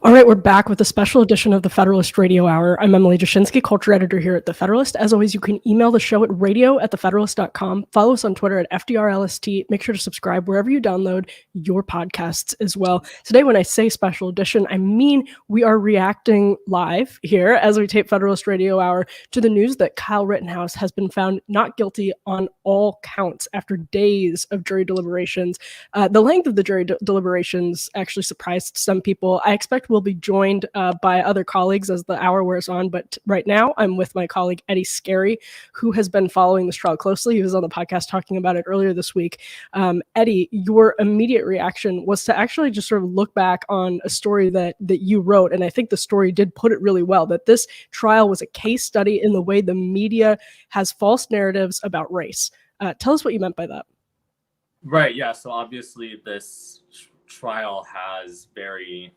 All right, we're back with a special edition of the Federalist Radio Hour. I'm Emily Jashinsky, culture editor here at The Federalist. As always, you can email the show at radio@thefederalist.com. Follow us on Twitter at FDRLST. Make sure to subscribe wherever you download your podcasts as well. Today, when I say special edition, I mean we are reacting live here as we tape Federalist Radio Hour to the news that Kyle Rittenhouse has been found not guilty on all counts after days of jury deliberations. The length of the jury deliberations actually surprised some people. I expect we'll be joined by other colleagues as the hour wears on, but right now I'm with my colleague Eddie Scarry, who has been following this trial closely. He was on the podcast talking about it earlier this week. Eddie, your immediate reaction was to actually just sort of look back on a story that you wrote, and I think the story did put it really well, that this trial was a case study in the way the media has false narratives about race. Tell us what you meant by that. Right, yeah, so obviously this trial has very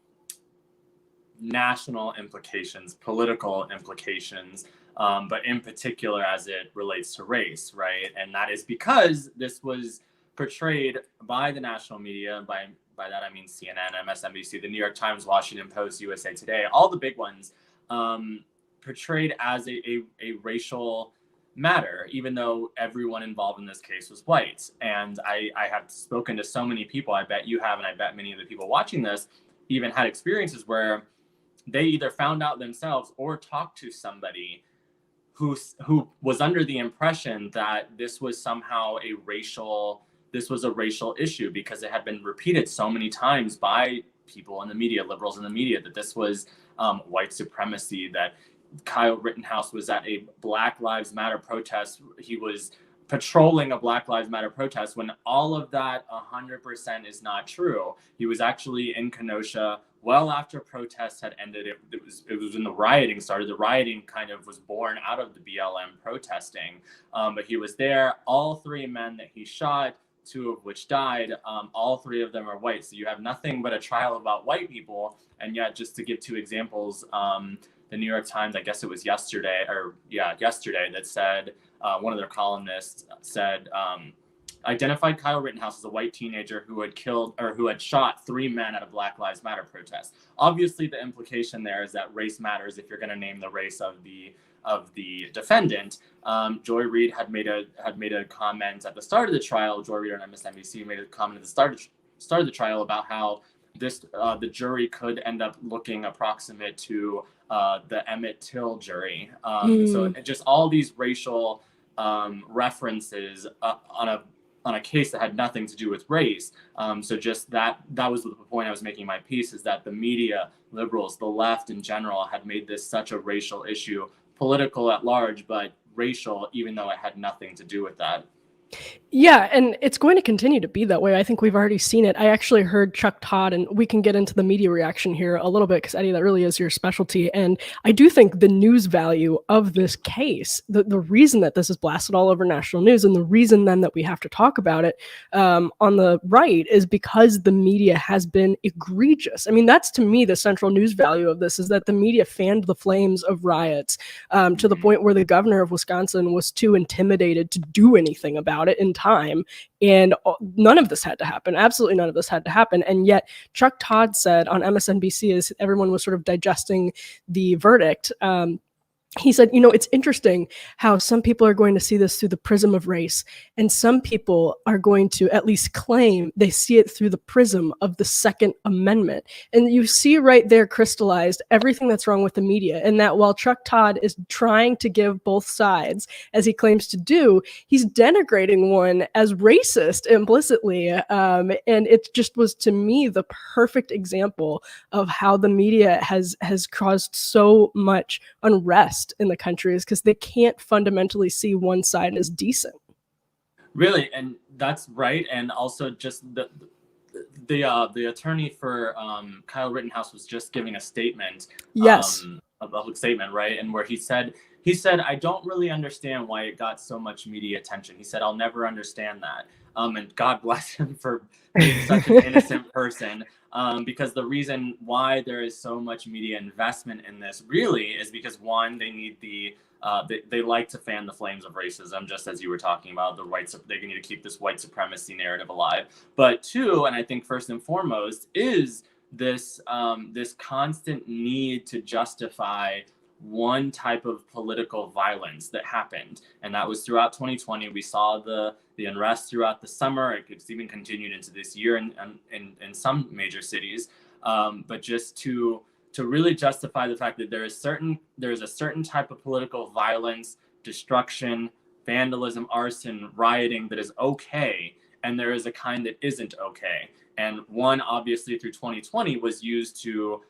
national implications, political implications, but in particular as it relates to race, right? And that is because this was portrayed by the national media, by that I mean CNN, MSNBC, the New York Times, Washington Post, USA Today, all the big ones, portrayed as a racial matter, even though everyone involved in this case was white. And I have spoken to so many people, I bet you have, and I bet many of the people watching this even had experiences where they either found out themselves or talked to somebody who was under the impression that this was somehow a racial issue because it had been repeated so many times by people in the media, liberals in the media, that this was white supremacy, that Kyle Rittenhouse was at a Black Lives Matter protest. He was patrolling a Black Lives Matter protest when all of that 100% is not true. He was actually in Kenosha well after protests had ended. It was when the rioting started. The rioting kind of was born out of the BLM protesting. But he was there. All three men that he shot, two of which died, all three of them are white. So you have nothing but a trial about white people. And yet, just to give two examples, the New York Times, I guess it was yesterday, that said, one of their columnists said, identified Kyle Rittenhouse as a white teenager who had shot three men at a Black Lives Matter protest. Obviously, the implication there is that race matters if you're going to name the race of the defendant. Joy Reid had made a comment at the start of the trial. Joy Reid on MSNBC made a comment at the start of the trial about how the jury could end up looking approximate to the Emmett Till jury. So just all these racial references on a case that had nothing to do with race. So just that was the point I was making in my piece, is that the media, liberals, the left in general, had made this such a racial issue, political at large, but racial, even though it had nothing to do with that. Yeah, and it's going to continue to be that way. I think we've already seen it. I actually heard Chuck Todd, and we can get into the media reaction here a little bit because, Eddie, that really is your specialty. And I do think the news value of this case, the reason that this is blasted all over national news, and the reason then that we have to talk about it on the right, is because the media has been egregious. I mean, that's to me the central news value of this, is that the media fanned the flames of riots to the point where the governor of Wisconsin was too intimidated to do anything about it in time. And none of this had to happen. Absolutely none of this had to happen. And yet Chuck Todd said on MSNBC, as everyone was sort of digesting the verdict, he said, it's interesting how some people are going to see this through the prism of race, and some people are going to at least claim they see it through the prism of the Second Amendment. And you see right there crystallized everything that's wrong with the media, and that while Chuck Todd is trying to give both sides, as he claims to do, he's denigrating one as racist implicitly. And it just was, to me, the perfect example of how the media has caused so much unrest in the country, is because they can't fundamentally see one side as decent. Really, and that's right. And also, just the attorney for Kyle Rittenhouse was just giving a statement. Yes, a public statement, right? And where he said, I don't really understand why it got so much media attention. He said, I'll never understand that. And God bless him for being such an innocent person. Because the reason why there is so much media investment in this really is because, one, they need they like to fan the flames of racism, just as you were talking about, they need to keep this white supremacy narrative alive. But two, and I think first and foremost, is this constant need to justify one type of political violence that happened, and that was throughout 2020. We saw the unrest throughout the summer. It's even continued into this year in some major cities. But just to really justify the fact that there is a certain type of political violence, destruction, vandalism, arson, rioting that is okay, and there is a kind that isn't okay. And one, obviously, through 2020 was used to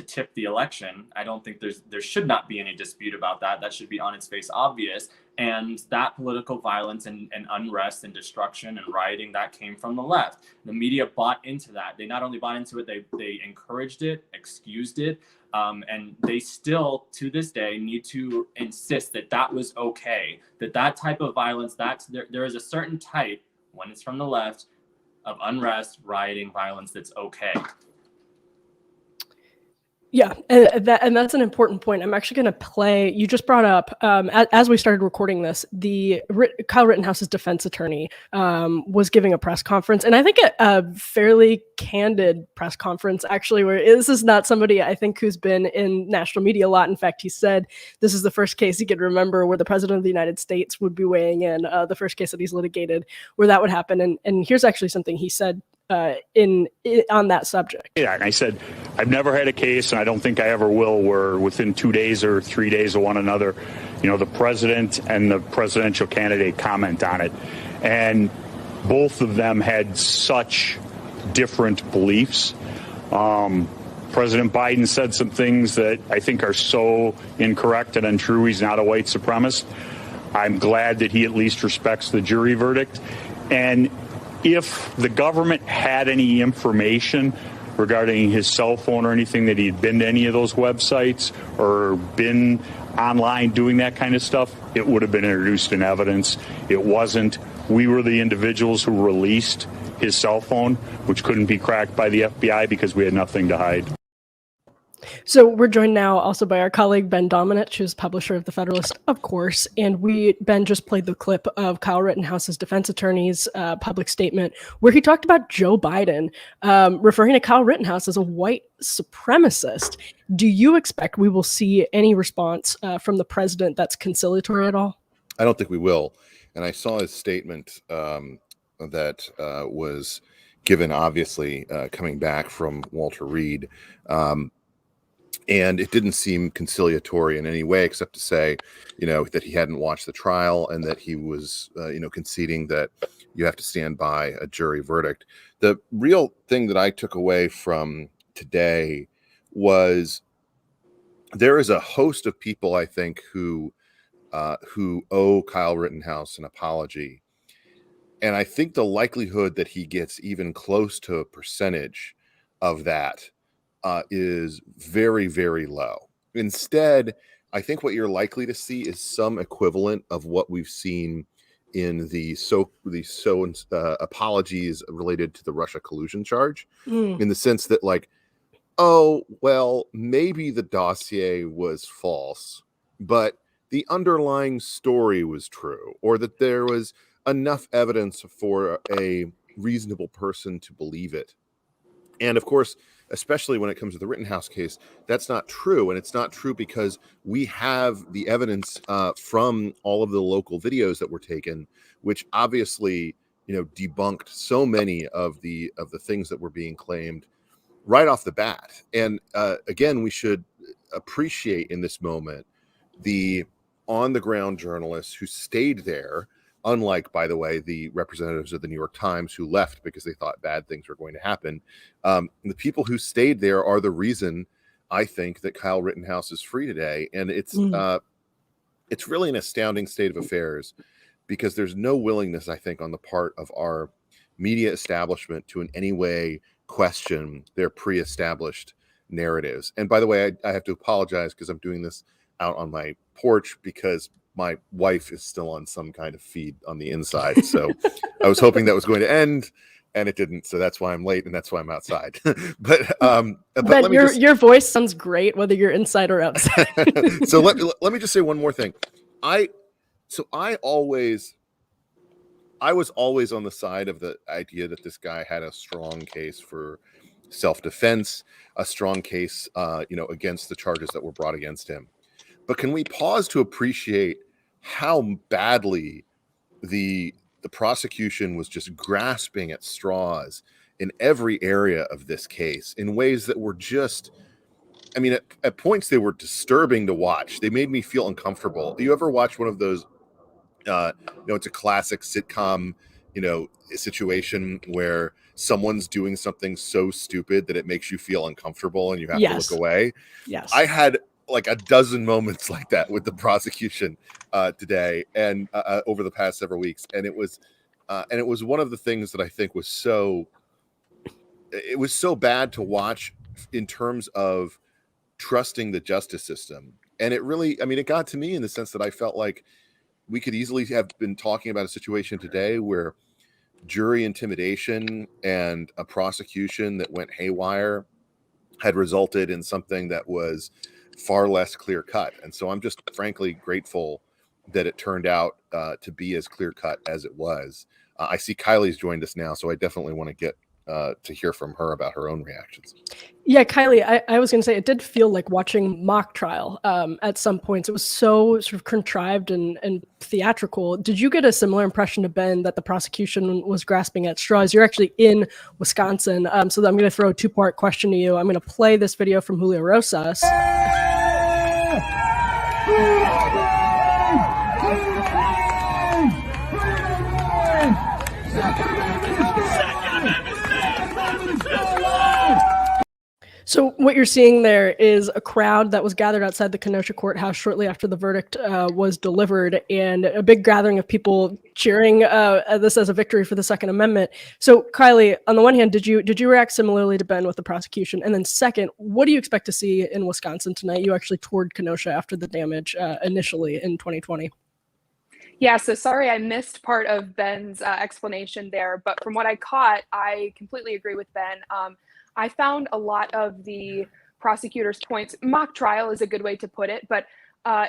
tip the election. I don't think there should not be any dispute about that. That should be on its face obvious. And that political violence and unrest and destruction and rioting, that came from the left. The media bought into that. They not only bought into it, they encouraged it, excused it, and they still, to this day, need to insist that that was okay, that type of violence, there is a certain type, when it's from the left, of unrest, rioting, violence that's okay. Yeah, and that's an important point. I'm actually going to play. You just brought up, as we started recording this, Kyle Rittenhouse's defense attorney was giving a press conference, and I think a fairly candid press conference, actually, where this is not somebody I think who's been in national media a lot. In fact, he said this is the first case he could remember where the president of the United States would be weighing in, the first case that he's litigated where that would happen. And here's actually something he said on that subject. Yeah, and I said, I've never had a case, and I don't think I ever will, where within 2 days or 3 days of one another, the president and the presidential candidate comment on it. And both of them had such different beliefs. President Biden said some things that I think are so incorrect and untrue. He's not a white supremacist. I'm glad that he at least respects the jury verdict. And if the government had any information regarding his cell phone or anything, that he'd been to any of those websites or been online doing that kind of stuff, it would have been introduced in evidence. It wasn't. We were the individuals who released his cell phone, which couldn't be cracked by the FBI because we had nothing to hide. So we're joined now also by our colleague, Ben Domenech, who's publisher of The Federalist, of course. And Ben just played the clip of Kyle Rittenhouse's defense attorney's public statement where he talked about Joe Biden, referring to Kyle Rittenhouse as a white supremacist. Do you expect we will see any response from the president that's conciliatory at all? I don't think we will. And I saw his statement that was given, obviously, coming back from Walter Reed. And it didn't seem conciliatory in any way, except to say, that he hadn't watched the trial and that he was, conceding that you have to stand by a jury verdict. The real thing that I took away from today was there is a host of people, I think, who owe Kyle Rittenhouse an apology. And I think the likelihood that he gets even close to a percentage of that is very, very low. Instead, I think what you're likely to see is some equivalent of what we've seen in the apologies related to the Russia collusion charge, in the sense that, like, oh, well, maybe the dossier was false, but the underlying story was true, or that there was enough evidence for a reasonable person to believe it. And of course, especially when it comes to the Rittenhouse case, that's not true. And it's not true because we have the evidence from all of the local videos that were taken, which obviously, debunked so many of the things that were being claimed right off the bat. And again, we should appreciate in this moment the on-the-ground journalists who stayed there, unlike, by the way, the representatives of the New York Times who left because they thought bad things were going to happen. The people who stayed there are the reason, I think, that Kyle Rittenhouse is free today. And it's really an astounding state of affairs, because there's no willingness, I think, on the part of our media establishment to in any way question their pre-established narratives. And by the way, I have to apologize because I'm doing this out on my porch because my wife is still on some kind of feed on the inside. So I was hoping that was going to end, and it didn't. So that's why I'm late, and that's why I'm outside. but your voice sounds great, whether you're inside or outside. So let me just say one more thing. I was always on the side of the idea that this guy had a strong case for self-defense, a strong case, against the charges that were brought against him. But can we pause to appreciate how badly the prosecution was just grasping at straws in every area of this case in ways that were just, I mean, at points they were disturbing to watch. They made me feel uncomfortable. Do you ever watch one of those, it's a classic sitcom, situation where someone's doing something so stupid that it makes you feel uncomfortable and you have to look away? Yes. I had like a dozen moments like that with the prosecution today and over the past several weeks. And it was one of the things that I think was so bad to watch in terms of trusting the justice system. And it really, it got to me in the sense that I felt like we could easily have been talking about a situation today where jury intimidation and a prosecution that went haywire had resulted in something that was far less clear cut. And so I'm just frankly grateful that it turned out to be as clear cut as it was. I see Kylie's joined us now, so I definitely want to get to hear from her about her own reactions. Yeah, Kylie, I was going to say it did feel like watching mock trial at some points. It was so sort of contrived and theatrical. Did you get a similar impression to Ben that the prosecution was grasping at straws? You're actually in Wisconsin, so I'm going to throw a two-part question to you. I'm going to play this video from Julio Rosas. So what you're seeing there is a crowd that was gathered outside the Kenosha courthouse shortly after the verdict was delivered, and a big gathering of people cheering this as a victory for the Second Amendment. So Kylie, on the one hand, did you react similarly to Ben with the prosecution? And then second, what do you expect to see in Wisconsin tonight? You actually toured Kenosha after the damage initially in 2020. Yeah, so sorry I missed part of Ben's explanation there, but from what I caught, I completely agree with Ben. I found a lot of the prosecutor's points, mock trial is a good way to put it, but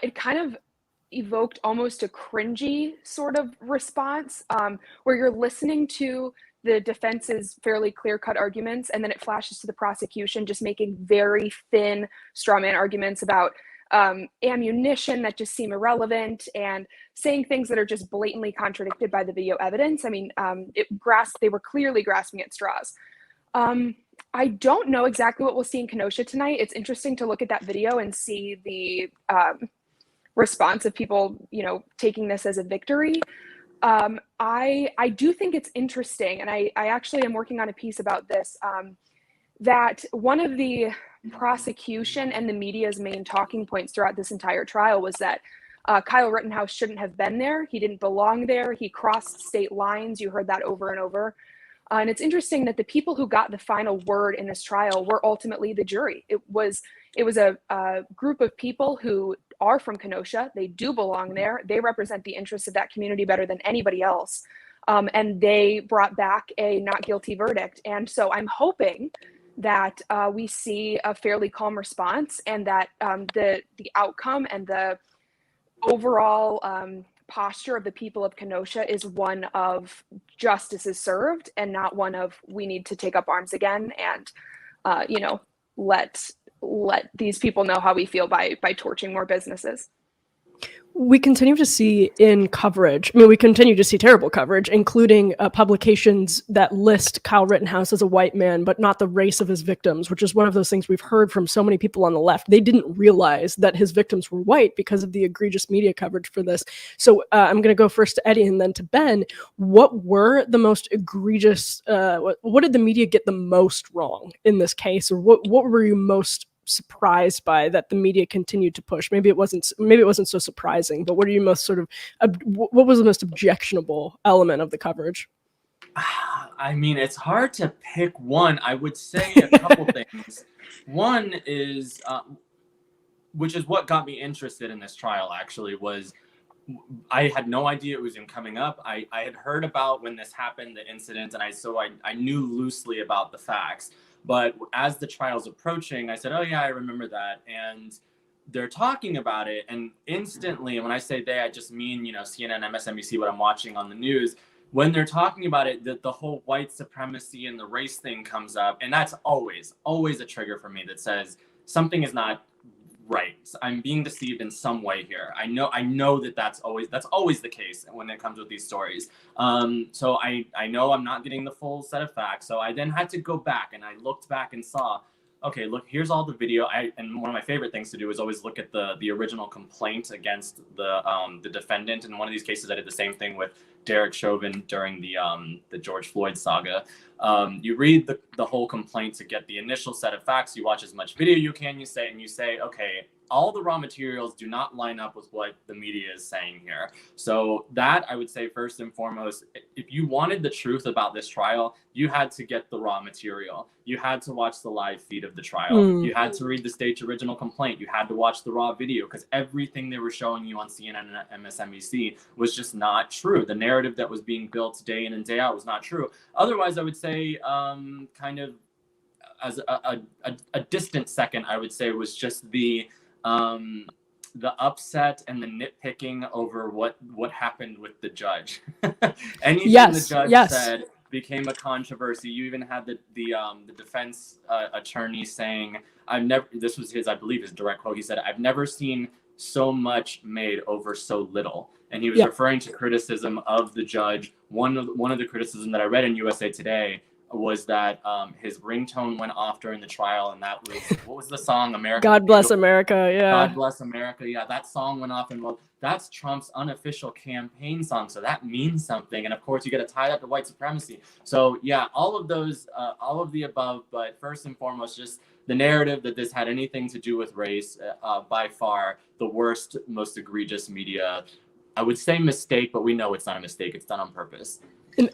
it kind of evoked almost a cringy sort of response where you're listening to the defense's fairly clear-cut arguments, and then it flashes to the prosecution just making very thin straw man arguments about ammunition that just seem irrelevant and saying things that are just blatantly contradicted by the video evidence. I mean, they were clearly grasping at straws. I don't know exactly what we'll see in Kenosha tonight. It's interesting to look at that video and see the response of people, taking this as a victory. I do think it's interesting, and I actually am working on a piece about this, that one of the prosecution and the media's main talking points throughout this entire trial was that Kyle Rittenhouse shouldn't have been there. He didn't belong there. He crossed state lines. You heard that over and over. And it's interesting that the people who got the final word in this trial were ultimately the jury. It was a group of people who are from Kenosha. They do belong there. They represent the interests of that community better than anybody else. And they brought back a not guilty verdict. And so I'm hoping that we see a fairly calm response, and that the outcome and the overall posture of the people of Kenosha is one of justice is served and not one of we need to take up arms again and let these people know how we feel by torching more businesses. We continue to see in coverage, we continue to see terrible coverage, including publications that list Kyle Rittenhouse as a white man, but not the race of his victims, which is one of those things we've heard from so many people on the left. They didn't realize that his victims were white because of the egregious media coverage for this. So I'm going to go first to Eddie and then to Ben. What were the most egregious, what did the media get the most wrong in this case? Or what were you most surprised by that the media continued to push? Maybe it wasn't so surprising, but what are you most what was the most objectionable element of the coverage? I mean, it's hard to pick one. I would say a couple things. One is, which is what got me interested in this trial, actually, was I had no idea it was even coming up. I had heard about when this happened, the incident, and I knew loosely about the facts. But as the trial's approaching, I said, oh yeah, I remember that. And they're talking about it. And instantly, and when I say they, I just mean, CNN, MSNBC, what I'm watching on the news, when they're talking about it, the whole white supremacy and the race thing comes up, and that's always a trigger for me that says something is not right. I'm being deceived in some way here. I know that's always the case when it comes with these stories. So I know I'm not getting the full set of facts. So I then had to go back, and I looked back and saw, okay, look, here's all the video. And one of my favorite things to do is always look at the original complaint against the defendant. In one of these cases, I did the same thing with Derek Chauvin during the George Floyd saga. You read the whole complaint to get the initial set of facts. You watch as much video you can. You say, okay, all the raw materials do not line up with what the media is saying here. So that, I would say, first and foremost, if you wanted the truth about this trial, you had to get the raw material. You had to watch the live feed of the trial. You had to read the state's original complaint. You had to watch the raw video, because everything they were showing you on CNN and MSNBC was just not true. The narrative that was being built day in and day out was not true. Otherwise, I would say kind of as a distant second, I would say, was just the upset and the nitpicking over what happened with the judge. Anything the judge said became a controversy. You even had the defense attorney saying, this was I believe his direct quote. He said, "I've never seen so much made over so little." And he was referring to criticism of the judge. One of the criticism that I read in USA Today was that his ringtone went off during the trial, and that was, what was the song? America. God Bless America. Yeah. God Bless America. Yeah, that song went off, and well, that's Trump's unofficial campaign song, so that means something. And of course, you got to tie that to white supremacy. So yeah, all of those, all of the above. But first and foremost, just the narrative that this had anything to do with race. By far the worst, most egregious media. I would say mistake, but we know it's not a mistake. It's done on purpose.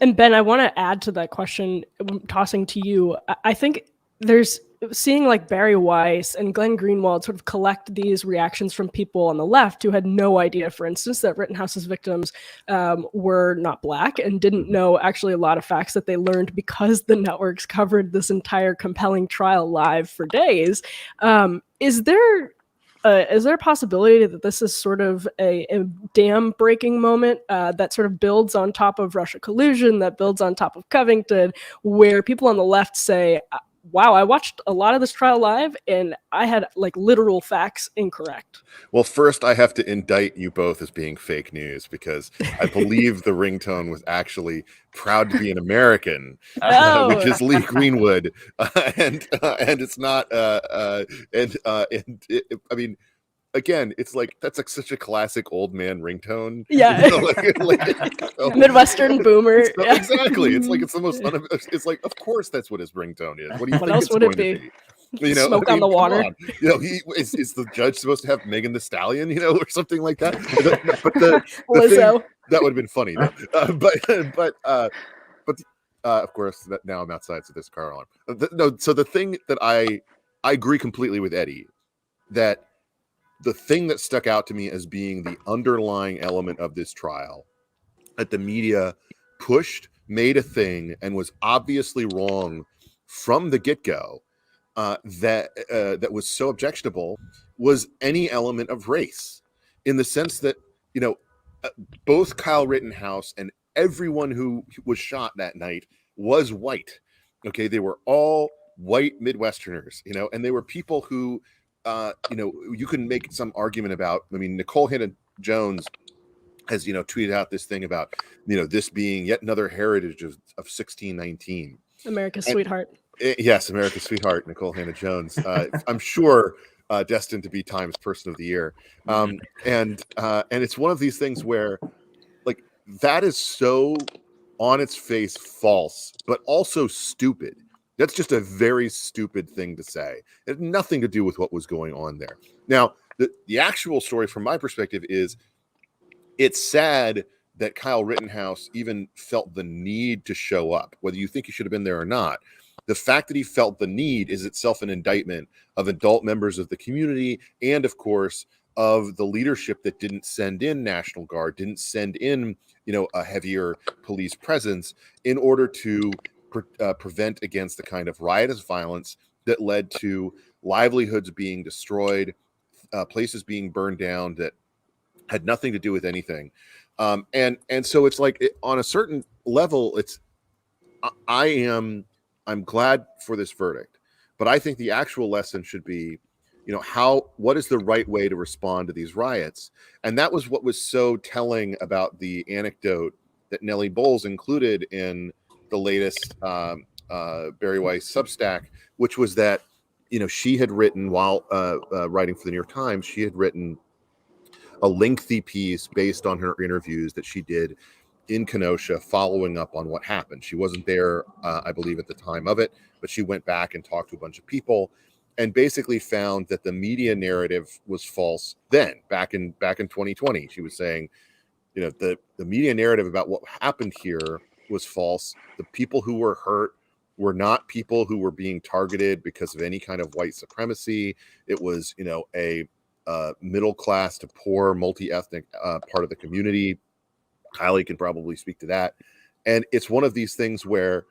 And Ben, I want to add to that question, tossing to you. I think there's seeing like Barry Weiss and Glenn Greenwald sort of collect these reactions from people on the left who had no idea, for instance, that Rittenhouse's victims were not Black and didn't know actually a lot of facts that they learned because the networks covered this entire compelling trial live for days. Is there a possibility that this is sort of a dam breaking moment that sort of builds on top of Russia collusion, that builds on top of Covington, where people on the left say, wow, I watched a lot of this trial live and I had like literal facts incorrect? Well, first I have to indict you both as being fake news, because I believe the ringtone was actually "Proud to be an American," which is Lee Greenwood, and it's not. I mean, again, it's like that's like such a classic old man ringtone. Yeah, Midwestern boomer. Yeah. Exactly. It's like it's the most. It's like, of course, that's what his ringtone is. What do you think else it's would going it be? to be? You know, Smoke on the water. On. You know, is the judge supposed to have Megan Thee Stallion, you know, or something like that? But the Lizzo. thing, that would have been funny. But of course, that now I'm outside, so this car alarm. No, so the thing that I agree completely with Eddie, that the thing that stuck out to me as being the underlying element of this trial, that the media pushed, made a thing, and was obviously wrong from the get-go, that was so objectionable, was any element of race, in the sense that, you know, both Kyle Rittenhouse and everyone who was shot that night was white. Okay, they were all white Midwesterners, you know, and they were people who, you know, you can make some argument about. I mean, Nicole Hannah-Jones has, you know, tweeted out this thing about, you know, this being yet another heritage of 1619. America's sweetheart. Yes, America's sweetheart, Nicole Hannah-Jones. I'm sure destined to be Times Person of the Year. And it's one of these things where, like, that is so on its face false, but also stupid. That's just a very stupid thing to say. It had nothing to do with what was going on there. Now, the actual story from my perspective is, it's sad that Kyle Rittenhouse even felt the need to show up, whether you think he should have been there or not. The fact that he felt the need is itself an indictment of adult members of the community, and of course of the leadership that didn't send in National Guard, didn't send in, you know, a heavier police presence in order to prevent against the kind of riotous violence that led to livelihoods being destroyed, places being burned down that had nothing to do with anything. And so it's like on a certain level, I'm glad for this verdict, but I think the actual lesson should be, what is the right way to respond to these riots? And that was what was so telling about the anecdote that Nellie Bowles included in the latest Barry Weiss Substack, which was that, she had written while writing for the New York Times, she had written a lengthy piece based on her interviews that she did in Kenosha following up on what happened. She wasn't there, I believe, at the time of it, but she went back and talked to a bunch of people and basically found that the media narrative was false then, back in 2020. She was saying, the media narrative about what happened here was false. The people who were hurt were not people who were being targeted because of any kind of white supremacy. It was, a middle class to poor multi-ethnic part of the community. Kylie can probably speak to that. And it's one of these things where,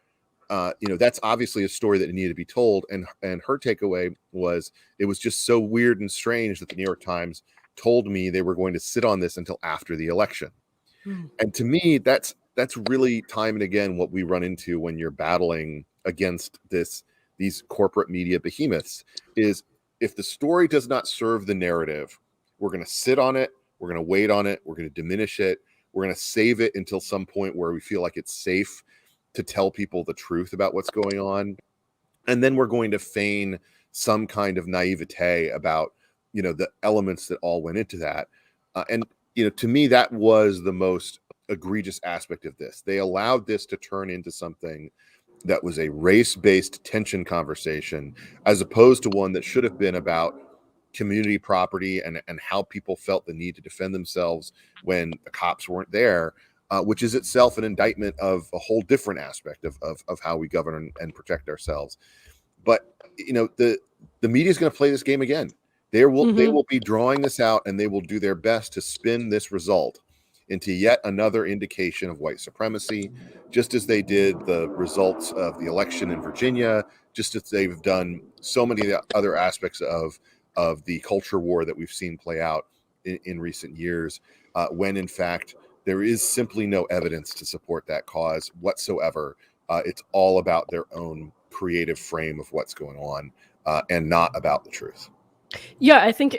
that's obviously a story that needed to be told. And her takeaway was, it was just so weird and strange that the New York Times told me they were going to sit on this until after the election. And to me, that's really time and again what we run into when you're battling against these corporate media behemoths is, if the story does not serve the narrative, we're going to sit on it. We're going to wait on it. We're going to diminish it. We're going to save it until some point where we feel like it's safe to tell people the truth about what's going on. And then we're going to feign some kind of naivete about, the elements that all went into that. And to me, that was the most egregious aspect of this. They allowed this to turn into something that was a race-based tension conversation, as opposed to one that should have been about community property and how people felt the need to defend themselves when the cops weren't there, which is itself an indictment of a whole different aspect of how we govern and protect ourselves. But the media is going to play this game again. They will be drawing this out, and they will do their best to spin this result into yet another indication of white supremacy, just as they did the results of the election in Virginia, just as they've done so many other aspects of the culture war that we've seen play out in recent years, when in fact there is simply no evidence to support that cause whatsoever. It's all about their own creative frame of what's going on, and not about the truth. Yeah, I think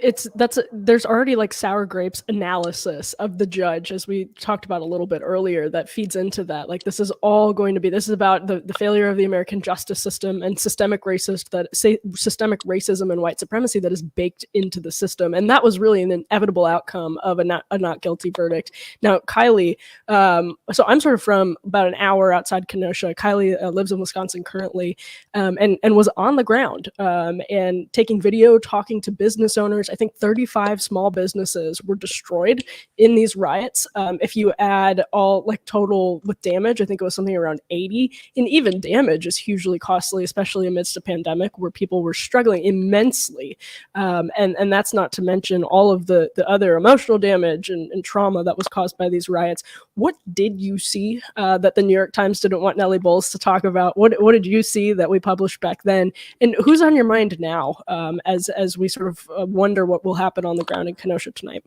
there's already like sour grapes analysis of the judge, as we talked about a little bit earlier, that feeds into that. Like, this is about the failure of the American justice system and systemic racism and white supremacy that is baked into the system. And that was really an inevitable outcome of a not guilty verdict. Now, Kylie, so I'm sort of from about an hour outside Kenosha. Kylie lives in Wisconsin currently, and was on the ground and taking video, talking to business owners. I think 35 small businesses were destroyed in these riots. If you add all total with damage, I think it was something around 80. And even damage is hugely costly, especially amidst a pandemic where people were struggling immensely. And that's not to mention all of the other emotional damage and trauma that was caused by these riots. What did you see that the New York Times didn't want Nellie Bowles to talk about? What did you see that we published back then? And who's on your mind now as we sort of wonder what will happen on the ground in Kenosha tonight?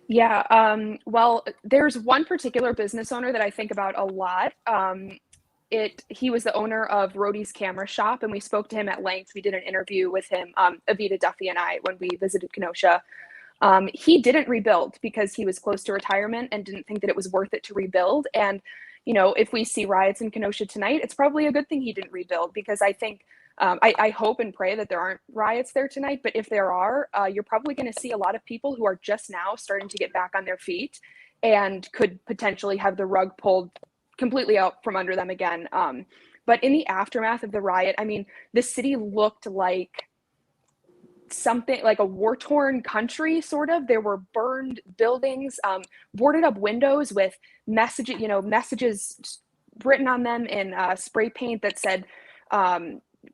Yeah, well, there's one particular business owner that I think about a lot. He was the owner of Rhodey's Camera Shop, and we spoke to him at length. We did an interview with him, Avita Duffy and I, when we visited Kenosha. He didn't rebuild because he was close to retirement and didn't think that it was worth it to rebuild. And, if we see riots in Kenosha tonight, it's probably a good thing he didn't rebuild, because I think I hope and pray that there aren't riots there tonight, but if there are, you're probably going to see a lot of people who are just now starting to get back on their feet and could potentially have the rug pulled completely out from under them again. But in the aftermath of the riot, I mean, the city looked like something like a war-torn country, sort of. There were burned buildings, boarded up windows with messages written on them in spray paint that said,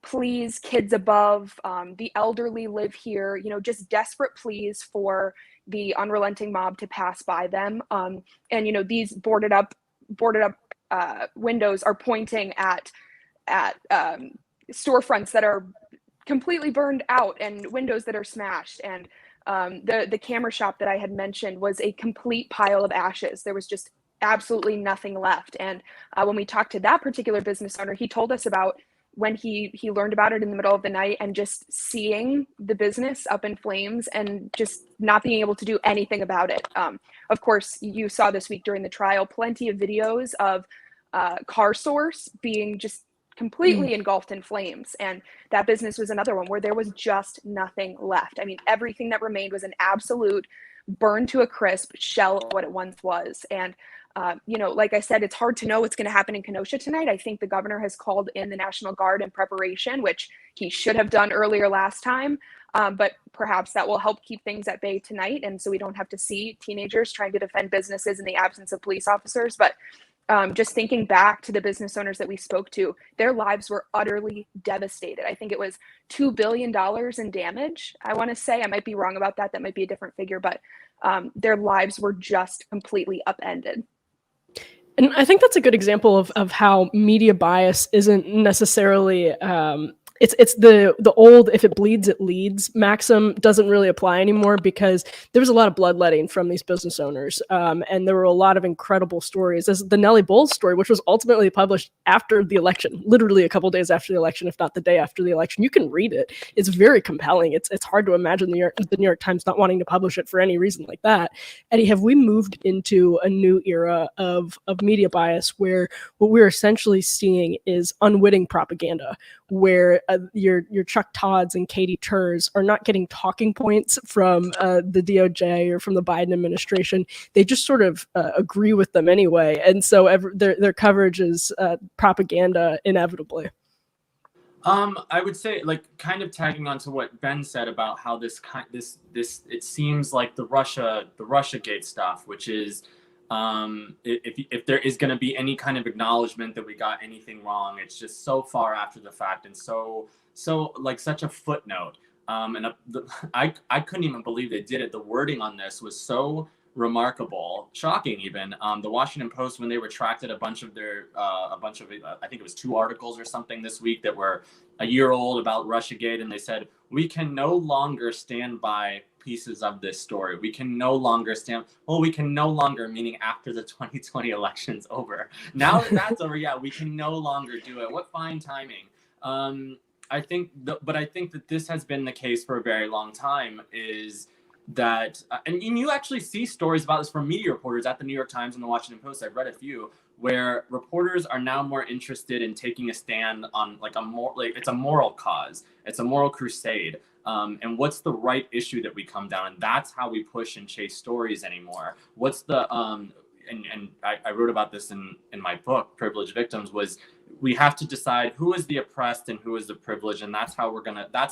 please, kids above, the elderly live here, just desperate pleas for the unrelenting mob to pass by them. And these boarded up windows are pointing at storefronts that are completely burned out and windows that are smashed. And The camera shop that I had mentioned was a complete pile of ashes. There was just absolutely nothing left. And when we talked to that particular business owner, he told us about when he learned about it in the middle of the night and just seeing the business up in flames and just not being able to do anything about it. Of course, you saw this week during the trial plenty of videos of Car Source being just completely engulfed in flames. And that business was another one where there was just nothing left. I mean, everything that remained was an absolute burn to a crisp shell of what it once was. And like I said, it's hard to know what's going to happen in Kenosha tonight. I think the governor has called in the National Guard in preparation, which he should have done earlier last time. But perhaps that will help keep things at bay tonight. And so we don't have to see teenagers trying to defend businesses in the absence of police officers. But just thinking back to the business owners that we spoke to, their lives were utterly devastated. I think it was $2 billion in damage. I want to say, I might be wrong about that. That might be a different figure, but their lives were just completely upended. And I think that's a good example of how media bias isn't necessarily it's the old "if it bleeds, it leads" maxim doesn't really apply anymore, because there was a lot of bloodletting from these business owners, and there were a lot of incredible stories. As the Nellie Bowles story, which was ultimately published after the election, literally a couple days after the election, if not the day after the election. You can read it; it's very compelling. It's hard to imagine the New York Times not wanting to publish it for any reason like that. Eddie, have we moved into a new era of media bias where what we're essentially seeing is unwitting propaganda, where your Chuck Todds and Katie Turs are not getting talking points from the DOJ or from the Biden administration. They just sort of agree with them anyway, and so their coverage is propaganda inevitably. I would say, like, kind of tagging on to what Ben said about how this it seems like the Russiagate stuff, which is if there is going to be any kind of acknowledgement that we got anything wrong, it's just so far after the fact and so like such a footnote. I couldn't even believe they did it. The wording on this was so remarkable, shocking even. The Washington Post, when they retracted a bunch of I think it was 2 articles or something this week that were a year old about Russiagate, and they said, we can no longer stand by pieces of this story. We can no longer meaning after the 2020 election's over. Now that that's over, yeah, we can no longer do it. What fine timing. I think that this has been the case for a very long time, is that, and you actually see stories about this from media reporters at the New York Times and the Washington Post. I've read a few where reporters are now more interested in taking a stand on it's a moral cause. It's a moral crusade. And what's the right issue that we come down, and that's how we push and chase stories anymore. What's the and I wrote about this in my book, Privileged Victims, was we have to decide who is the oppressed and who is the privileged, and that's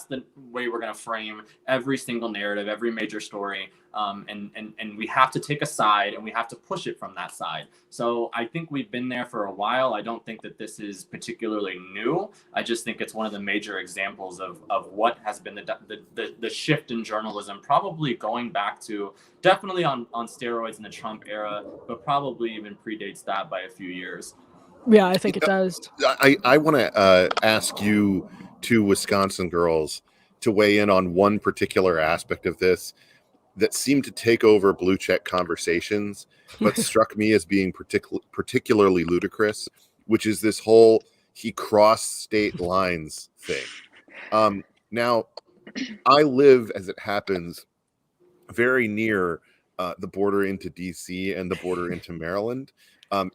the way we're gonna frame every single narrative, every major story, and we have to take a side and we have to push it from that side. So I think we've been there for a while. I don't think that this is particularly new. I just think it's one of the major examples of what has been the shift in journalism, probably going back to definitely on steroids in the Trump era, but probably even predates that by a few years. Yeah, I think it does. I want to ask you two Wisconsin girls to weigh in on one particular aspect of this that seemed to take over blue check conversations, but struck me as being particularly ludicrous, which is this whole he crossed state lines thing. Now, I live, as it happens, very near the border into DC and the border into Maryland.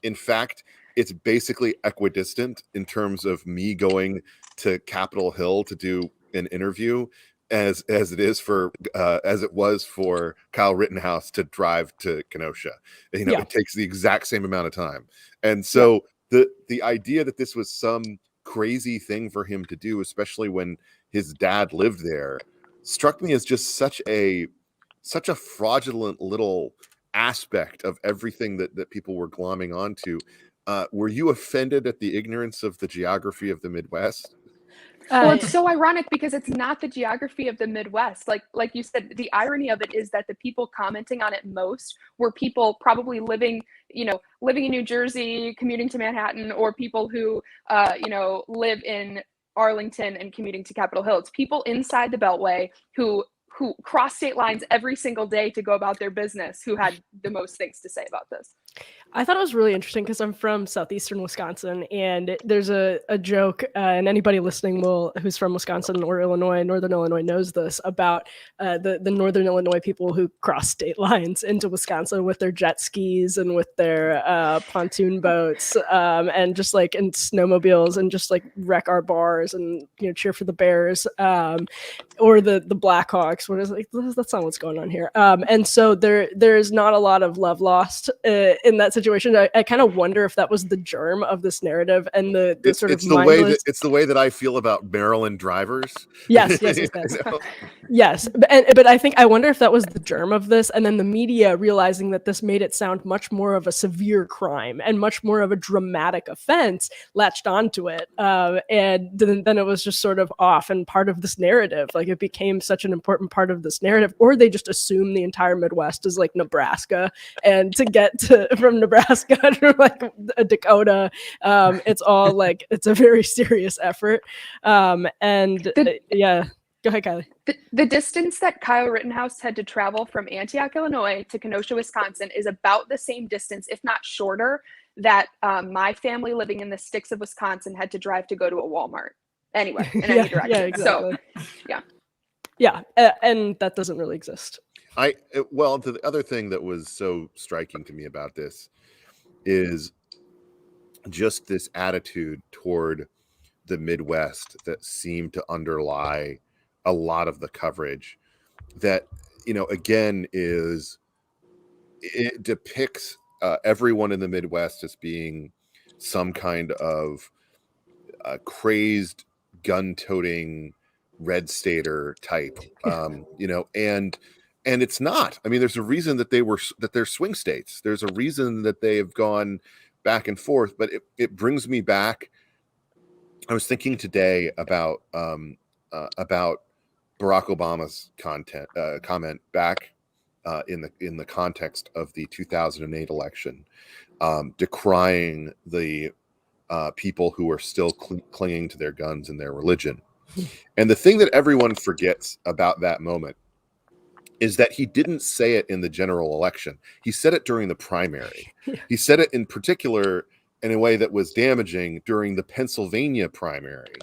In fact, it's basically equidistant in terms of me going to Capitol Hill to do an interview as it was for Kyle Rittenhouse to drive to Kenosha. It takes the exact same amount of time. And so the idea that this was some crazy thing for him to do, especially when his dad lived there, struck me as just such a fraudulent little aspect of everything that people were glomming onto. Were you offended at the ignorance of the geography of the Midwest? Well, it's so ironic because it's not the geography of the Midwest. Like you said, the irony of it is that the people commenting on it most were people probably living in New Jersey, commuting to Manhattan, or people who, live in Arlington and commuting to Capitol Hill. It's people inside the Beltway who who cross state lines every single day to go about their business who had the most things to say about this. I thought it was really interesting because I'm from southeastern Wisconsin, and there's a joke, and anybody listening who's from Wisconsin or Illinois, Northern Illinois, knows this about the Northern Illinois people who cross state lines into Wisconsin with their jet skis and with their pontoon boats, and just like in snowmobiles, and just like wreck our bars and cheer for the Bears, or the Blackhawks. What is like that's not what's going on here. And so there's not a lot of love lost in that situation. I kind of wonder if that was the germ of this narrative and the sort of mindless... It's the way that I feel about Maryland drivers. Yes. Yes. But I wonder if that was the germ of this, and then the media realizing that this made it sound much more of a severe crime and much more of a dramatic offense latched onto it. And then it was just sort of off and part of this narrative. Like it became such an important part of this narrative, or they just assume the entire Midwest is like Nebraska, and to get from Nebraska to like a Dakota, it's all like it's a very serious effort. Yeah, go ahead, Kylie. The distance that Kyle Rittenhouse had to travel from Antioch, Illinois to Kenosha, Wisconsin is about the same distance, if not shorter, that my family living in the sticks of Wisconsin had to drive to go to a Walmart anywhere in any direction. Yeah, exactly. So, yeah, and that doesn't really exist. The other thing that was so striking to me about this is just this attitude toward the Midwest that seemed to underlie a lot of the coverage that, again, it depicts everyone in the Midwest as being some kind of crazed, gun-toting, red stater type, and it's not. I mean, there's a reason that they're swing states. There's a reason that they have gone back and forth, but it brings me back. I was thinking today about Barack Obama's comment back in the context of the 2008 election, decrying the people who are still clinging to their guns and their religion. And the thing that everyone forgets about that moment is that he didn't say it in the general election. He said it during the primary. He said it in particular in a way that was damaging during the Pennsylvania primary,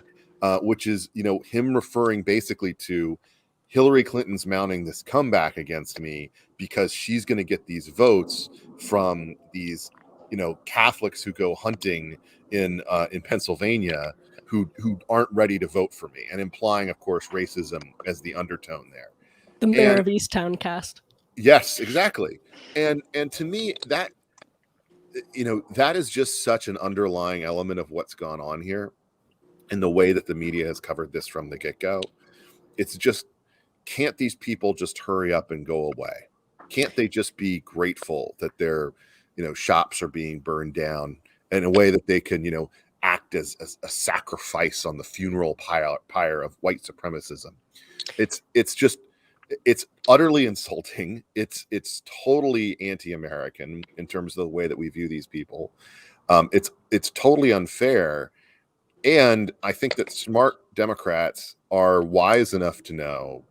which is, him referring basically to Hillary Clinton's mounting this comeback against me because she's going to get these votes from these, Catholics who go hunting in Pennsylvania who aren't ready to vote for me, and implying, of course, racism as the undertone there. The Mayor of Easttown cast. Yes, exactly. And to me, that that is just such an underlying element of what's gone on here, and the way that the media has covered this from the get-go. It's just, can't these people just hurry up and go away? Can't they just be grateful that their shops are being burned down in a way that they can act as a sacrifice on the funeral pyre of white supremacism? It's utterly insulting. It's totally anti-American in terms of the way that we view these people. It's totally unfair. And I think that smart Democrats are wise enough to know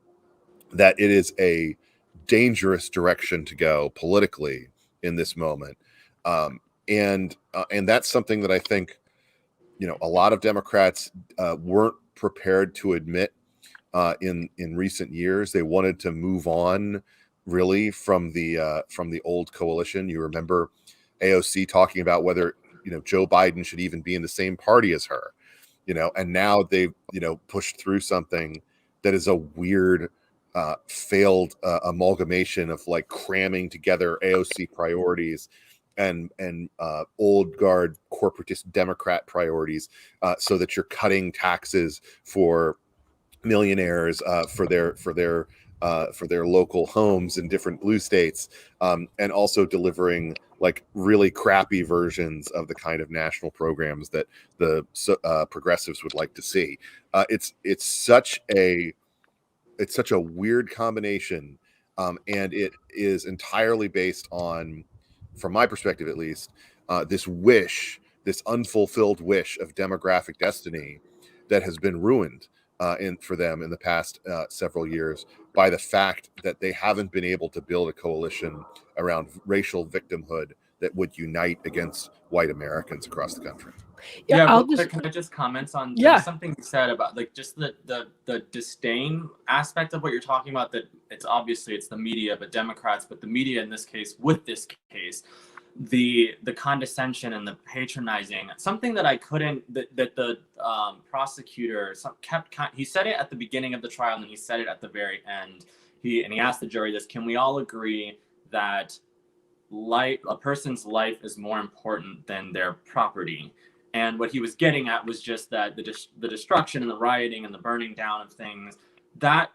that it is a dangerous direction to go politically in this moment. And that's something that I think, a lot of Democrats weren't prepared to admit in recent years. They wanted to move on really from the old coalition. You remember AOC talking about whether Joe Biden should even be in the same party as her, and now they've pushed through something that is a weird failed amalgamation of like cramming together AOC priorities and old guard corporatist Democrat priorities, so that you're cutting taxes for millionaires for their local homes in different blue states, and also delivering like really crappy versions of the kind of national programs that the progressives would like to see. It's such a weird combination, and it is entirely based on, from my perspective at least, this unfulfilled wish of demographic destiny that has been ruined for them in the past several years by the fact that they haven't been able to build a coalition around racial victimhood that would unite against white Americans across the country. Yeah, I'll real quick, can I just comment on Yeah. there's something you said about like just the disdain aspect of what you're talking about, that it's obviously it's the media, but Democrats, but the media in this case, with this case, the condescension and the patronizing, something that I couldn't, that the prosecutor he said it at the beginning of the trial and he said it at the very end. He asked the jury this: can we all agree that a person's life is more important than their property? And what he was getting at was just that the destruction and the rioting and the burning down of things, that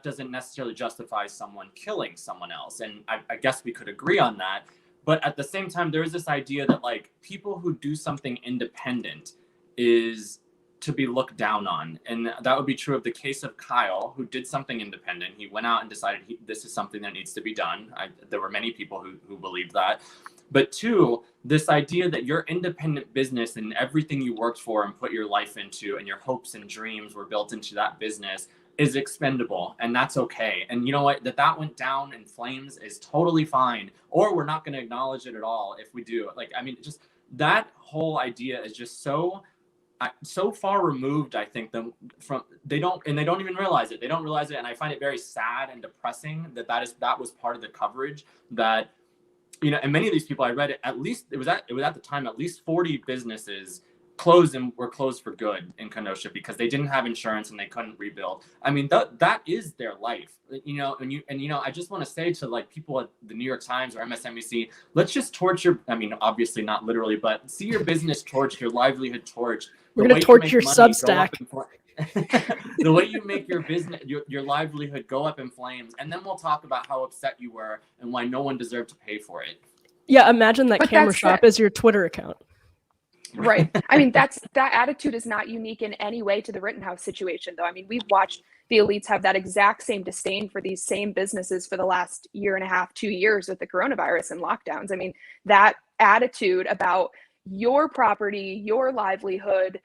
doesn't necessarily justify someone killing someone else. And I guess we could agree on that. But at the same time, there is this idea that like people who do something independent is to be looked down on. And that would be true of the case of Kyle, who did something independent. He went out and decided this is something that needs to be done. There were many people who believed that. But two, this idea that your independent business and everything you worked for and put your life into and your hopes and dreams were built into that business is expendable, and that's okay. And you know what? That went down in flames is totally fine, or we're not going to acknowledge it at all if we do. Like, I mean, just that whole idea is just so far removed, I think, they don't even realize it. They don't realize it, and I find it very sad and depressing that was part of the coverage that. You know, and many of these people I read it, at least it was at the time at least 40 businesses closed and were closed for good in Kenosha because they didn't have insurance and they couldn't rebuild. I mean, that is their life, you know. And I just want to say to like people at the New York Times or MSNBC, let's just torture. I mean, obviously not literally, but see your business torched, your livelihood torched. We're going to torch your Substack. The way you make your business, your livelihood go up in flames, and then we'll talk about how upset you were and why no one deserved to pay for it. Yeah, imagine that camera shop is your Twitter account. Right. I mean, that attitude is not unique in any way to the Rittenhouse situation, though. I mean, we've watched the elites have that exact same disdain for these same businesses for the last year and a half, 2 years with the coronavirus and lockdowns. I mean, that attitude about your property, your livelihood,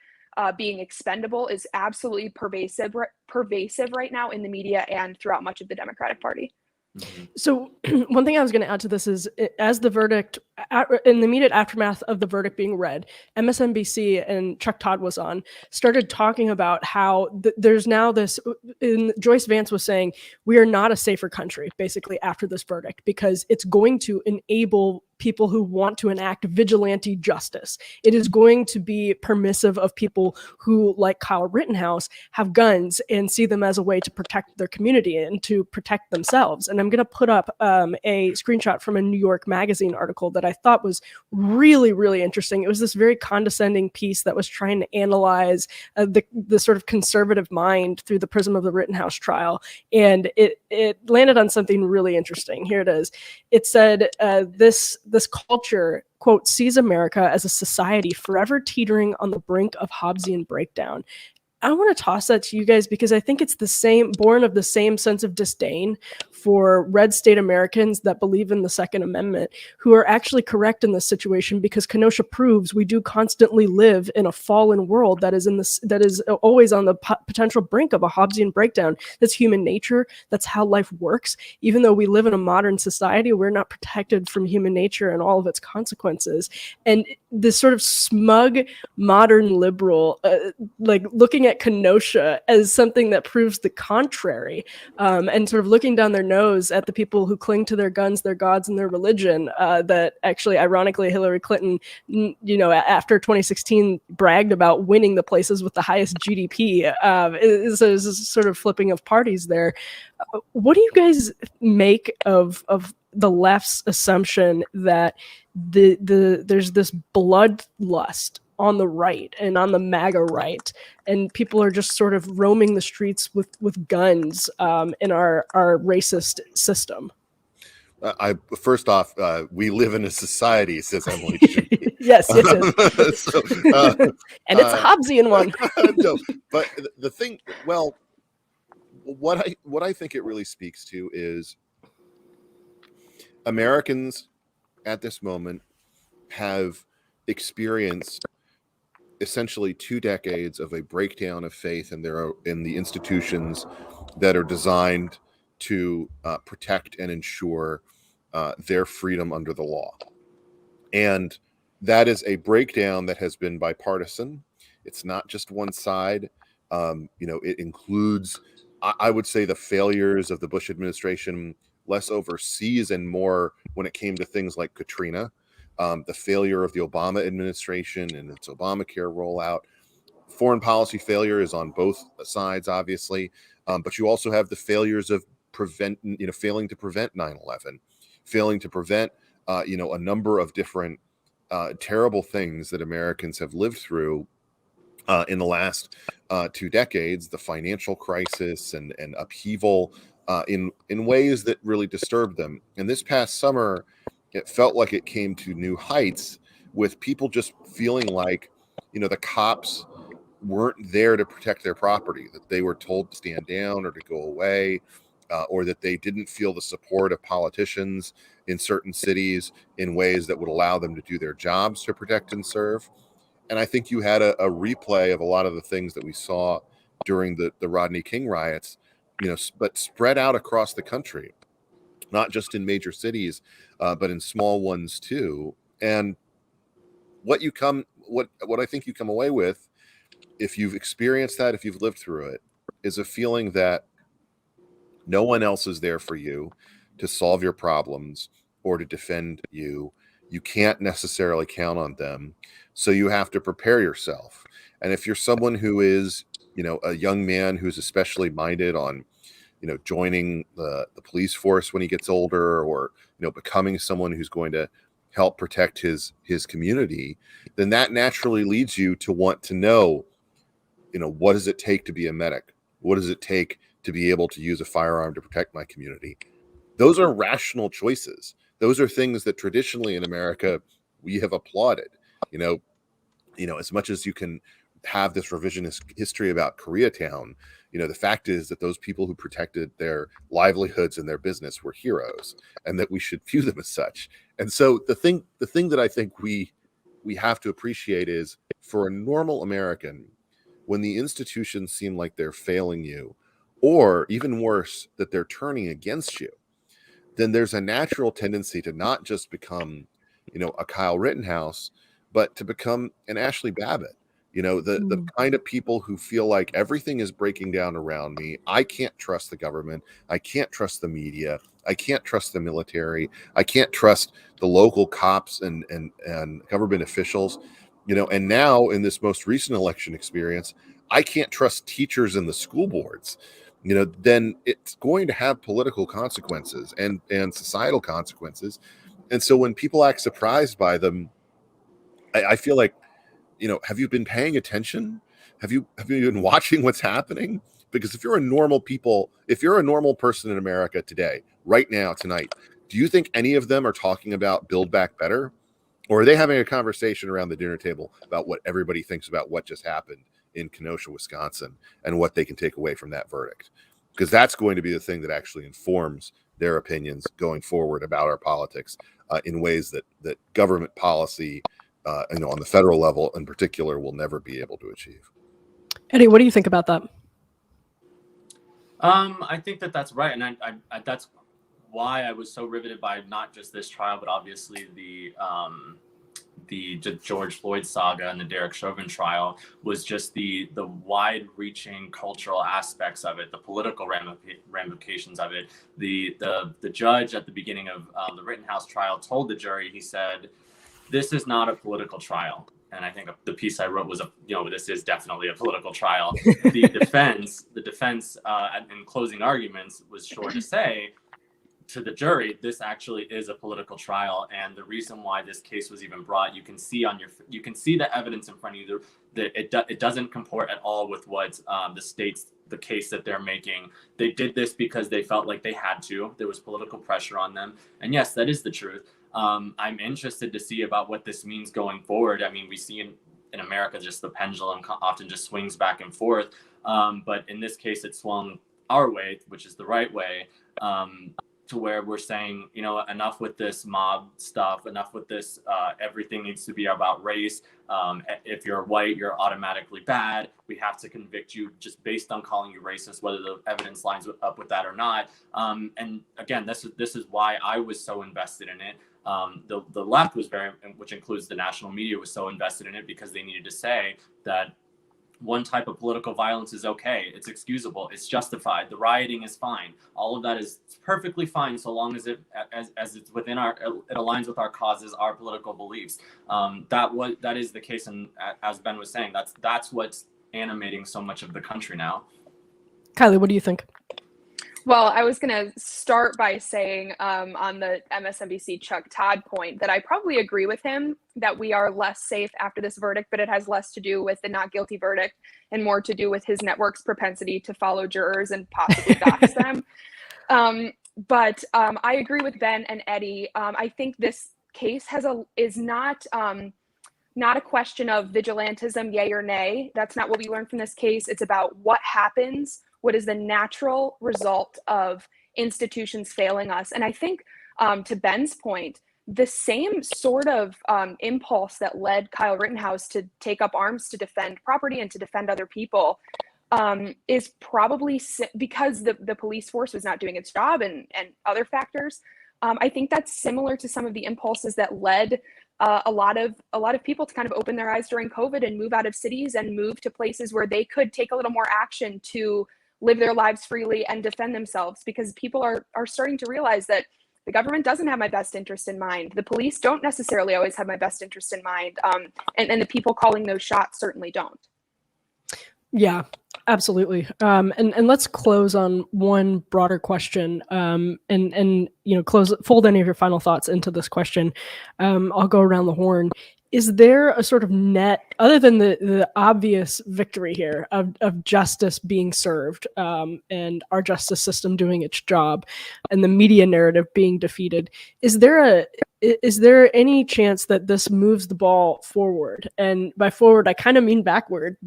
being expendable is absolutely pervasive right now in the media and throughout much of the Democratic Party. So one thing I was going to add to this is, as the verdict, in the immediate aftermath of the verdict being read, MSNBC and Chuck Todd was on, started talking about how there's now this, Joyce Vance was saying, we are not a safer country, basically, after this verdict, because it's going to enable people who want to enact vigilante justice. It is going to be permissive of people who, like Kyle Rittenhouse, have guns and see them as a way to protect their community and to protect themselves. And I'm going to put up a screenshot from a New York Magazine article that I thought was really, really interesting. It was this very condescending piece that was trying to analyze the sort of conservative mind through the prism of the Rittenhouse trial. And it landed on something really interesting. Here it is. It said, this culture, quote, sees America as a society forever teetering on the brink of Hobbesian breakdown. I want to toss that to you guys because I think it's born of the same sense of disdain for red state Americans that believe in the Second Amendment, who are actually correct in this situation, because Kenosha proves we do constantly live in a fallen world that is always on the potential brink of a Hobbesian breakdown. That's human nature. That's how life works. Even though we live in a modern society, we're not protected from human nature and all of its consequences. And this sort of smug modern liberal, like looking at Kenosha as something that proves the contrary, and sort of looking down their nose at the people who cling to their guns, their gods, and their religion, that actually, ironically, Hillary Clinton, after 2016 bragged about winning the places with the highest GDP, is a sort of flipping of parties there. What do you guys make of the left's assumption that there's this bloodlust on the right and on the MAGA right, and people are just sort of roaming the streets with guns in our racist system? First off, we live in a society, says Emily. Yes. And it's a Hobbesian one. No, but the thing, well, what I think it really speaks to is Americans at this moment have experienced essentially 2 decades of a breakdown of faith in the institutions that are designed to protect and ensure their freedom under the law. And that is a breakdown that has been bipartisan. It's not just one side. It includes, I would say, the failures of the Bush administration less overseas and more when it came to things like Katrina, the failure of the Obama administration and its Obamacare rollout. Foreign policy failure is on both sides, obviously, but you also have the failures of failing to prevent 9/11, failing to prevent a number of different terrible things that Americans have lived through in the last 2 decades, the financial crisis and upheaval in ways that really disturbed them. And this past summer, it felt like it came to new heights with people just feeling like, the cops weren't there to protect their property, that they were told to stand down or to go away, or that they didn't feel the support of politicians in certain cities in ways that would allow them to do their jobs to protect and serve. And I think you had a replay of a lot of the things that we saw during the Rodney King riots, but spread out across the country, not just in major cities, but in small ones too. And what I think you come away with, if you've experienced that, if you've lived through it, is a feeling that no one else is there for you to solve your problems or to defend you. You can't necessarily count on them. So you have to prepare yourself. And if you're someone who is, a young man who's especially minded on, joining the police force when he gets older, or, becoming someone who's going to help protect his community, then that naturally leads you to want to know, what does it take to be a medic? What does it take to be able to use a firearm to protect my community? Those are rational choices. Those are things that traditionally in America we have applauded. As much as you can have this revisionist history about Koreatown, the fact is that those people who protected their livelihoods and their business were heroes, and that we should view them as such. And so the thing that I think we have to appreciate is, for a normal American, when the institutions seem like they're failing you, or even worse, that they're turning against you, then there's a natural tendency to not just become, a Kyle Rittenhouse, but to become an Ashley Babbitt. The kind of people who feel like everything is breaking down around me. I can't trust the government. I can't trust the media. I can't trust the military. I can't trust the local cops and government officials. And now in this most recent election experience, I can't trust teachers and the school boards. Then it's going to have political consequences and societal consequences. And so when people act surprised by them, I feel like, have you been paying attention? Have you been watching what's happening? Because if you're a normal person in America today, right now, tonight, do you think any of them are talking about Build Back Better? Or are they having a conversation around the dinner table about what everybody thinks about what just happened in Kenosha, Wisconsin, and what they can take away from that verdict? Because that's going to be the thing that actually informs their opinions going forward about our politics in ways that government policy, on the federal level in particular, will never be able to achieve. Eddie, what do you think about that? I think that's right, and I that's why I was so riveted by not just this trial, but obviously the George Floyd saga and the Derek Chauvin trial, was just the wide-reaching cultural aspects of it, the political ramifications of it. The judge at the beginning of the Rittenhouse trial told the jury, he said, "This is not a political trial." And I think the piece I wrote was, this is definitely a political trial. The defense in closing arguments was sure to say to the jury, this actually is a political trial, and the reason why this case was even brought, you can see the evidence in front of you that it doesn't comport at all with what the case that they're making. They did this because they felt like they had to. There was political pressure on them, and yes, that is the truth. I'm interested to see about what this means going forward. I mean, we see in America just the pendulum often just swings back and forth, but in this case, it swung our way, which is the right way. to where we're saying, you know, enough with this mob stuff, enough with this, everything needs to be about race. If you're white, you're automatically bad. We have to convict you just based on calling you racist, whether the evidence lines up with that or not. And again, this is why I was so invested in it. The left was which includes the national media, was so invested in it because they needed to say that one type of political violence is okay, it's excusable, it's justified, the rioting is fine, all of that is perfectly fine so long as it's within it aligns with our causes, our political beliefs. That is the case, and as Ben was saying, that's what's animating so much of the country now. Kylie, what do you think? Well, I was going to start by saying on the MSNBC Chuck Todd point that I probably agree with him that we are less safe after this verdict, but it has less to do with the not guilty verdict and more to do with his network's propensity to follow jurors and possibly dox them. But I agree with Ben and Eddie. I think this case is not a question of vigilantism, yay or nay. That's not what we learned from this case. It's about what happens. What is the natural result of institutions failing us? And I think, to Ben's point, the same sort of impulse that led Kyle Rittenhouse to take up arms to defend property and to defend other people is probably because the police force was not doing its job and other factors. I think that's similar to some of the impulses that led a lot of people to kind of open their eyes during COVID and move out of cities and move to places where they could take a little more action to live their lives freely and defend themselves, because people are starting to realize that the government doesn't have my best interest in mind. The police don't necessarily always have my best interest in mind. And the people calling those shots certainly don't. Yeah, absolutely. And let's close on one broader question, and you know, fold any of your final thoughts into this question. I'll go around the horn. Is there a sort of net, other than the obvious victory here of justice being served, and our justice system doing its job, and the media narrative being defeated, is there any chance that this moves the ball forward? And by forward, I kind of mean backward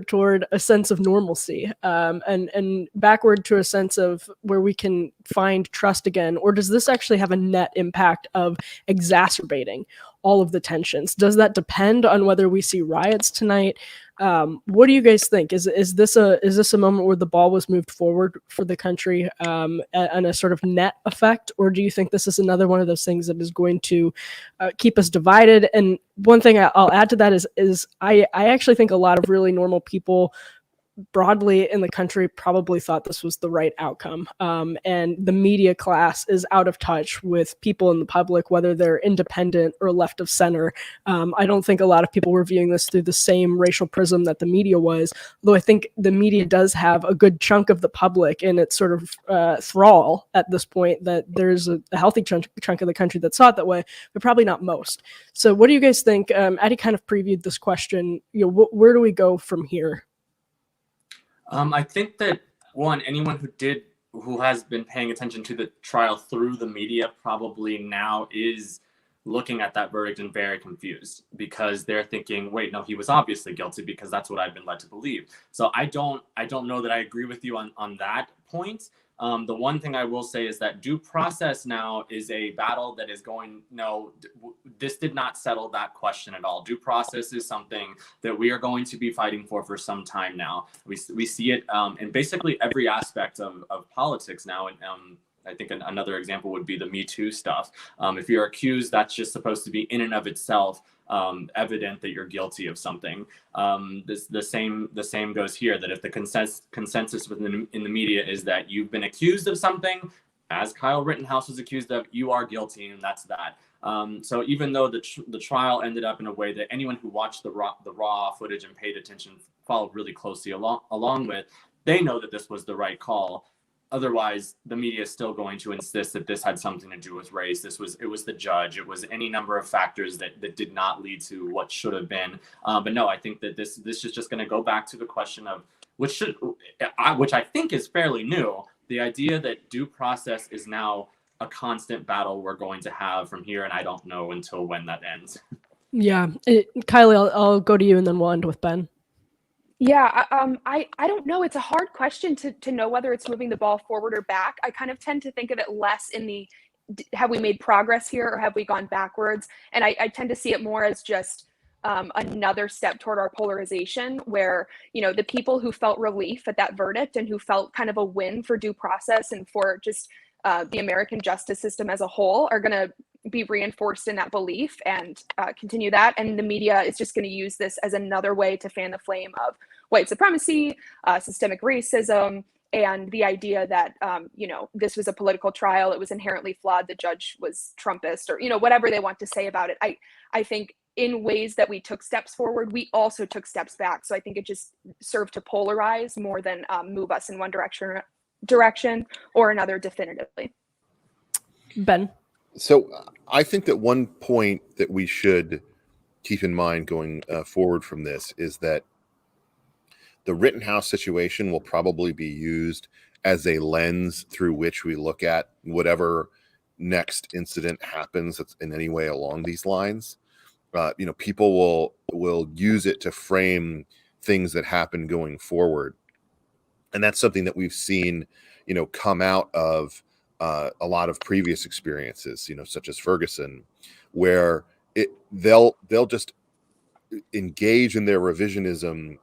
toward a sense of normalcy, and backward to a sense of where we can find trust again? Or does this actually have a net impact of exacerbating all of the tensions? Does that depend on whether we see riots tonight? What do you guys think? Is this a moment where the ball was moved forward for the country, and a sort of net effect, or do you think this is another one of those things that is going to keep us divided? And one thing I'll add to that is I actually think a lot of really normal people broadly in the country probably thought this was the right outcome. And the media class is out of touch with people in the public, whether they're independent or left of center. I don't think a lot of people were viewing this through the same racial prism that the media was, though I think the media does have a good chunk of the public in its sort of thrall at this point, that there's a healthy chunk of the country that saw it that way, but probably not most. So what do you guys think? Addie kind of previewed this question. You know, where do we go from here? I think that anyone who has been paying attention to the trial through the media probably now is looking at that verdict and very confused, because they're thinking, wait, no, he was obviously guilty, because that's what I've been led to believe. So I don't know that I agree with you on that point. The one thing I will say is that due process now is a battle that is going, this did not settle that question at all. Due process is something that we are going to be fighting for some time now. We see it in basically every aspect of politics now. And I think another example would be the Me Too stuff. If you're accused, that's just supposed to be in and of itself evident that you're guilty of something. The same goes here, that if the consensus in the media is that you've been accused of something, as Kyle Rittenhouse was accused of, you are guilty, and that's that. So even though the trial ended up in a way that anyone who watched the raw footage and paid attention, followed really closely along with, they know that this was the right call. Otherwise, the media is still going to insist that this had something to do with race. It was the judge. It was any number of factors that did not lead to what should have been. But no, I think that this is just going to go back to the question of which I think is fairly new. The idea that due process is now a constant battle we're going to have from here, and I don't know until when that ends. Yeah, Kylie, I'll go to you, and then we'll end with Ben. Yeah, I don't know. It's a hard question to know whether it's moving the ball forward or back. I kind of tend to think of it less in the have we made progress here or have we gone backwards? And I tend to see it more as just another step toward our polarization, where the people who felt relief at that verdict and who felt kind of a win for due process and for just the American justice system as a whole are going to be reinforced in that belief and continue that. And the media is just going to use this as another way to fan the flame of white supremacy, systemic racism, and the idea that this was a political trial, it was inherently flawed, the judge was Trumpist, or whatever they want to say about it. I think in ways that we took steps forward, we also took steps back. So I think it just served to polarize more than move us in one direction or another definitively. Ben. So I think that one point that we should keep in mind going forward from this is that the Rittenhouse situation will probably be used as a lens through which we look at whatever next incident happens that's in any way along these lines. People will use it to frame things that happen going forward. And that's something that we've seen, come out of a lot of previous experiences, such as Ferguson, where they'll just engage in their revisionism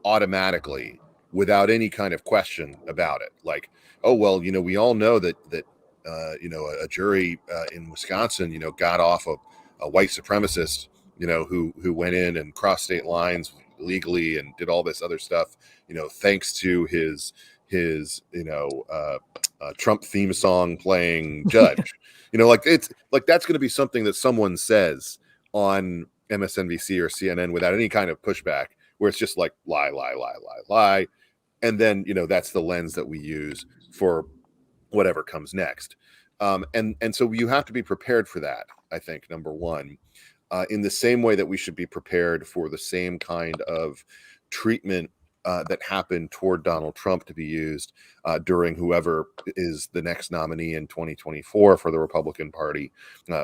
automatically without any kind of question about it. Like, oh, well, we all know that a jury in Wisconsin, got off a white supremacist, who went in and crossed state lines legally and did all this other stuff, thanks to his Trump theme song playing judge. It's like that's going to be something that someone says on MSNBC or CNN without any kind of pushback, where it's just like lie, and then that's the lens that we use for whatever comes next. And so you have to be prepared for that, I think, number one, in the same way that we should be prepared for the same kind of treatment that happened toward Donald Trump to be used during whoever is the next nominee in 2024 for the Republican Party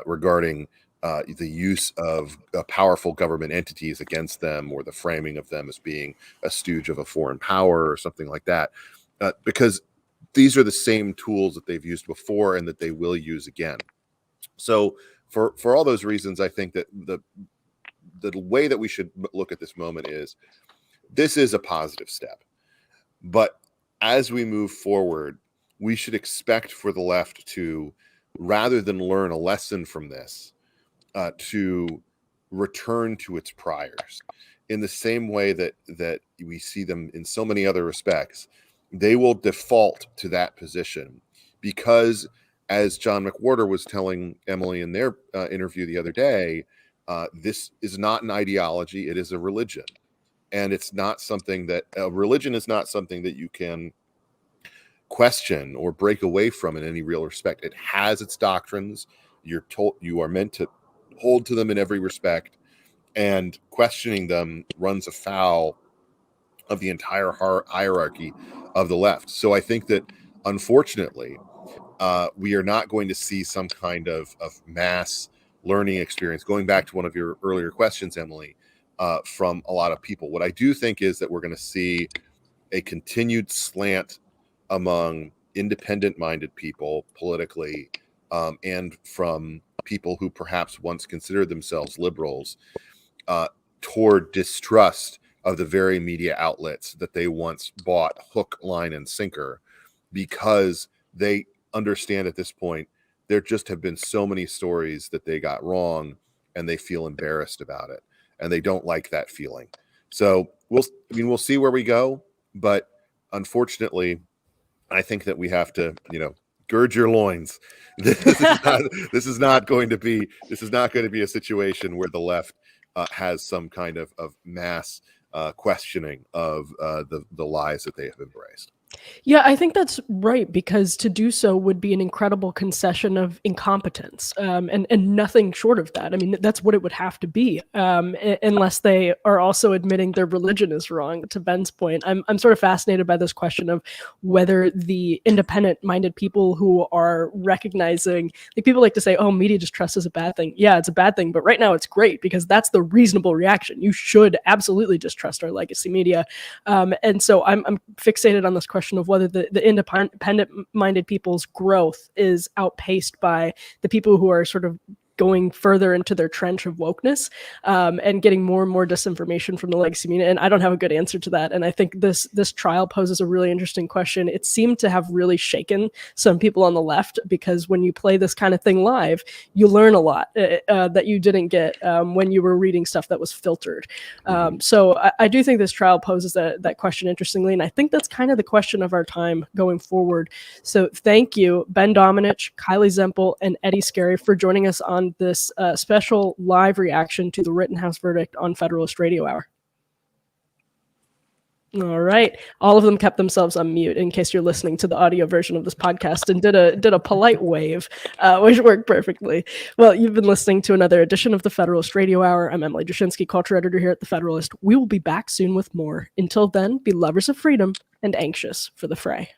regarding the use of powerful government entities against them, or the framing of them as being a stooge of a foreign power or something like that, because these are the same tools that they've used before and that they will use again. So for all those reasons, I think that the way that we should look at this moment is this is a positive step. But as we move forward, we should expect for the left to, rather than learn a lesson from this, to return to its priors in the same way that we see them in so many other respects. They will default to that position because, as John McWhorter was telling Emily in their interview the other day, this is not an ideology, it is a religion. And it's not something that religion is not something that you can question or break away from in any real respect. It has its doctrines. You are meant to hold to them in every respect, and questioning them runs afoul of the entire hierarchy of the left. So I think that, unfortunately, we are not going to see some kind of mass learning experience, going back to one of your earlier questions, Emily, from a lot of people. What I do think is that we're going to see a continued slant among independent-minded people politically, and from people who perhaps once considered themselves liberals, toward distrust of the very media outlets that they once bought hook, line, and sinker, because they understand at this point there just have been so many stories that they got wrong, and they feel embarrassed about it, and they don't like that feeling. So we'll see where we go, but unfortunately, I think that we have to, gird your loins. This is not going to be a situation where the left has some kind of mass questioning of the lies that they have embraced. Yeah, I think that's right, because to do so would be an incredible concession of incompetence, and nothing short of that. I mean, that's what it would have to be, unless they are also admitting their religion is wrong. To Ben's point, I'm sort of fascinated by this question of whether the independent-minded people who are recognizing, like people like to say, "Oh, media distrust is a bad thing." Yeah, it's a bad thing, but right now it's great because that's the reasonable reaction. You should absolutely distrust our legacy media, and so I'm fixated on this question of whether the independent-minded people's growth is outpaced by the people who are sort of going further into their trench of wokeness, and getting more and more disinformation from the legacy media. And I don't have a good answer to that. And I think this trial poses a really interesting question. It seemed to have really shaken some people on the left, because when you play this kind of thing live, you learn a lot that you didn't get when you were reading stuff that was filtered. So I do think this trial poses that question interestingly. And I think that's kind of the question of our time going forward. So thank you, Ben Domenech, Kylie ZEMPEL, and Eddie Scarry for joining us on this special live reaction to the Rittenhouse verdict on Federalist Radio Hour. All right. All of them kept themselves on mute in case you're listening to the audio version of this podcast, and did a polite wave, which worked perfectly. Well, you've been listening to another edition of the Federalist Radio Hour. I'm Emily Jashinsky, culture editor here at the Federalist. We will be back soon with more. Until then, be lovers of freedom and anxious for the fray.